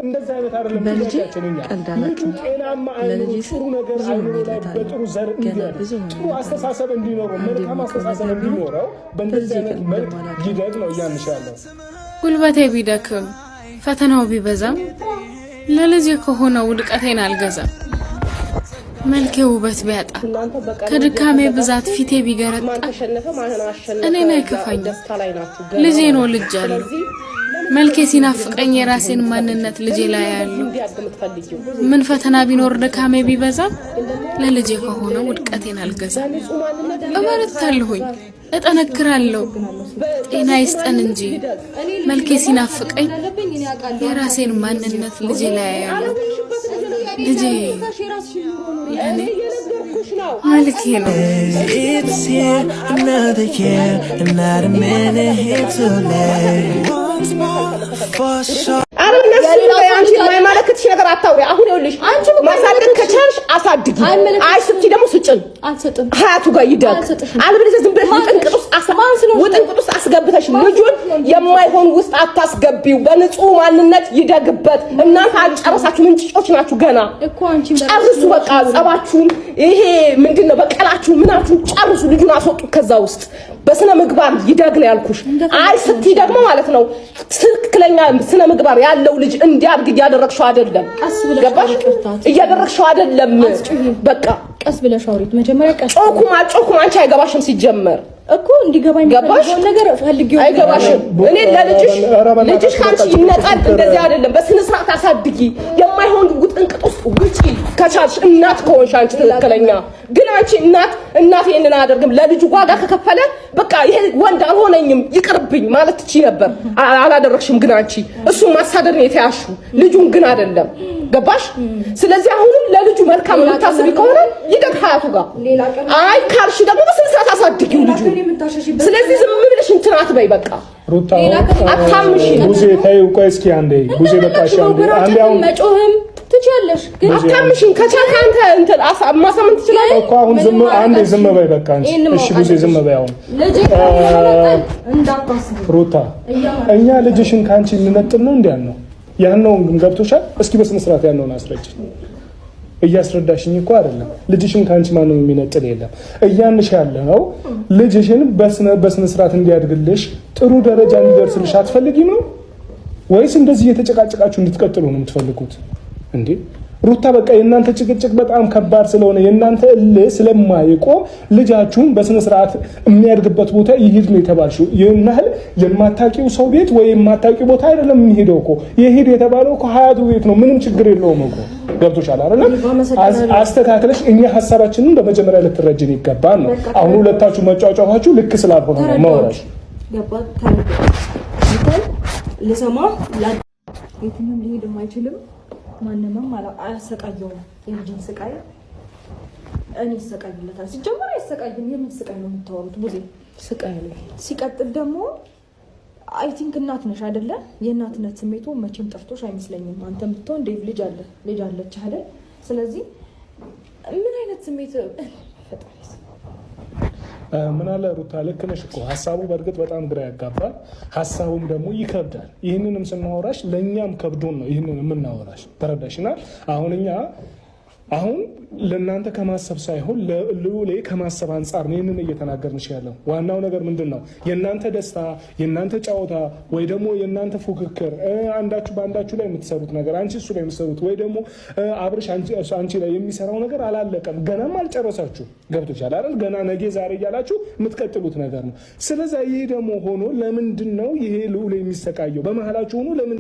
እንደዛ አይነት አይደለም ጥያቄያችንኛ ልጁ ጤናማ አይኑ ጥሩ ነገር አይኑ ላይ በጥሩ ዘር እንዲያድግ ጥሩ አስተሳሰብ እንዲኖረው መልካም አስተሳሰብ እንዲኖረው በእንደዚህ አይነት መልክ ይደግ ነው እያንሻለሁ። ጉልበቴ ቢደክም ፈተናው ቢበዛም ለልጄ ከሆነ ውድቀቴን አልገዛም። መልኬ ውበት ቢያጣ ከድካሜ ብዛት ፊቴ ቢገረጣ እኔን አይከፋኝም፣ ልጄን ወልጃለሁ። መልኬ ሲናፍቀኝ የራሴን ማንነት ልጄ ላይ ያለው ምን ፈተና ቢኖር ድካሜ ቢበዛ ለልጄ ከሆነ ውድቀቴን አልገዛም። እበረታለሁኝ፣ እጠነክራለሁ፣ ጤና ይስጠን እንጂ መልኬ ሲናፍቀኝ የራሴን ማንነት ልጄ ላይ ያለው ልጄ ያኔ መልኬ ነው። It's here another year and not a minute here too late. Once more for sure. አንቺ ማይማለክትሽ ነገር አታውሪ። አሁን ይኸውልሽ ማሳደግ ከቻልሽ አሳድጊ። አይ ስትይ ደግሞ ስጭን አልሰጥም። ሀያቱ ጋር ይደግ አልብለሽ ዝም ብለሽ ውጥንቅጡስ አስገብተሽ ልጁን የማይሆን ውስጥ አታስገቢው። በንጹህ ማንነት ይደግበት። እናንተ አልጨረሳችሁ ምንጭጮች ናችሁ ገና እኮ። አንቺ ጨርሱ በቃ ጸባችሁን፣ ይሄ ምንድነው በቀላችሁ ምናችሁ ጨርሱ። ልጁን አስወጡ ከዛ ውስጥ በስነ ምግባር ይደግ ነው ያልኩሽ። አይ ስትይ ደግሞ ማለት ነው ትክክለኛ ስነ ምግባር ያለው ልጅ እንዲያድግ እያደረግሽው አይደለም። ገባሽ? እያደረግሽው አይደለም። በቃ ቀስ ብለሽ አውሪት መጀመሪያ። ቀስ ጮኩም አንቺ አይገባሽም ሲጀመር እኮ እንዲገባኝ ነገር ፈልጊው አይገባሽም። እኔ ልጅሽ ካንቺ ይነጣል እንደዚህ አይደለም። በስነ ስርዓት አሳድጊ። የማይሆን ውጥንቅጥ ውስጥ ውጪ ከቻልሽ እናት ከሆንሽ አንቺ ትክክለኛ። ግን አንቺ እናት ይሄንን አያደርግም። ለልጁ ዋጋ ከከፈለ በቃ ይሄ ወንድ አልሆነኝም ይቅርብኝ ማለት ትቺ ነበር። አላደረግሽም። ግን አንቺ እሱ ማሳደድ ነው የተያሹ ልጁን ግን አይደለም። ገባሽ? ስለዚህ አሁንም ለልጁ መልካም የምታስቢ ከሆነ ይደግ ሀያቱ ጋር። አይ ካልሽ ደግሞ በስነ ስርዓት አሳድጊው ልጁ። ስለዚህ ዝም ብለሽ እንትን አትበይ በቃ። ሩታ አታምሽ። ጉዜ ታዩ። ቆይ እስኪ አንዴ ጉዜ በቃ እሺ፣ አንዴ አሁን መጮህም ትችያለሽ ግን አታምሽኝ። ከቻልክ አንተ እንትን ማሳመን ትችላለህ እኮ። አሁን አንዴ ዝም በይ በቃ አንቺ። እሺ ጉዜ ዝም በይ አሁን። ሩታ እኛ ልጅሽን ካንቺ እንነጥል ነው እንዴ ነው ያነው? ገብቶሻል? እስኪ በስነ ስርዓት ያነውን አስረጅ። እያስረዳሽኝ እኮ አይደለም። ልጅሽን ካንቺ ማንም የሚነጥል የለም። እያንሽ ያለው ልጅሽን በስነ ስርዓት እንዲያድግልሽ ጥሩ ደረጃ እንዲደርስልሽ አትፈልጊም ነው ወይስ እንደዚህ እየተጨቃጨቃችሁ እንድትቀጥሉ ነው የምትፈልጉት እንዴ? ሩታ በቃ የእናንተ ጭቅጭቅ በጣም ከባድ ስለሆነ የእናንተ እልህ ስለማይቆም ልጃችሁን በስነ ስርዓት የሚያድግበት ቦታ ይሄድ ነው የተባልሽው። ይናል የማታውቂው ሰው ቤት ወይ የማታውቂው ቦታ አይደለም የሚሄደው እኮ። ይሄድ የተባለው እኮ ሀያቱ ቤት ነው። ምንም ችግር የለውም እኮ። ገብቶሻል አይደል? አስተካክለሽ እኛ ሐሳባችንን በመጀመሪያ ልትረጅን ይገባል ነው። አሁን ሁለታችሁ መጫወቻችሁ ልክ ስላልሆነ ነው ማውራሽ። ገባት ታሪክ ለሰማ ለየትኛውም ሊሄድ የማይችልም ማንንም አያሰቃየውም። የልጅን ስቃይ እኔ ሰቃይለታል። ሲጀመር አይሰቃይም። የምን ስቃይ ነው የምታወሩት? ብዙ ስቃይ ነው። ሲቀጥል ደግሞ አይ ቲንክ እናት ነሽ አይደለ? የእናትነት ስሜቱ መቼም ጠፍቶሽ አይመስለኝም። አንተም ብትሆን ዴቭ ልጅ አለች አይደል? ስለዚህ ምን አይነት ስሜት ምን አለ ሩታ፣ ልክ ነሽ እኮ። ሐሳቡ በእርግጥ በጣም ግራ ያጋባል። ሐሳቡም ደግሞ ይከብዳል። ይህንንም ስናወራሽ ለእኛም ከብዶን ነው ይህንን የምናወራሽ። ተረዳሽናል? አሁን ለእናንተ ከማሰብ ሳይሆን ለልዑሌ ከማሰብ አንጻር ነው ይህንን እየተናገርንሽ ያለው። ዋናው ነገር ምንድን ነው? የእናንተ ደስታ፣ የእናንተ ጨዋታ ወይ ደግሞ የእናንተ ፉክክር፣ አንዳችሁ በአንዳችሁ ላይ የምትሰሩት ነገር፣ አንቺ እሱ ላይ የምትሰሩት ወይ ደግሞ አብርሽ አንቺ ላይ የሚሰራው ነገር አላለቀም። ገናም አልጨረሳችሁ። ገብቶሻል አይደል? ገና ነገ ዛሬ እያላችሁ የምትቀጥሉት ነገር ነው። ስለዚህ ይሄ ደግሞ ሆኖ ለምንድን ነው ይሄ ልዑሌ የሚሰቃየው? በመሀላችሁ ሆኖ ለምን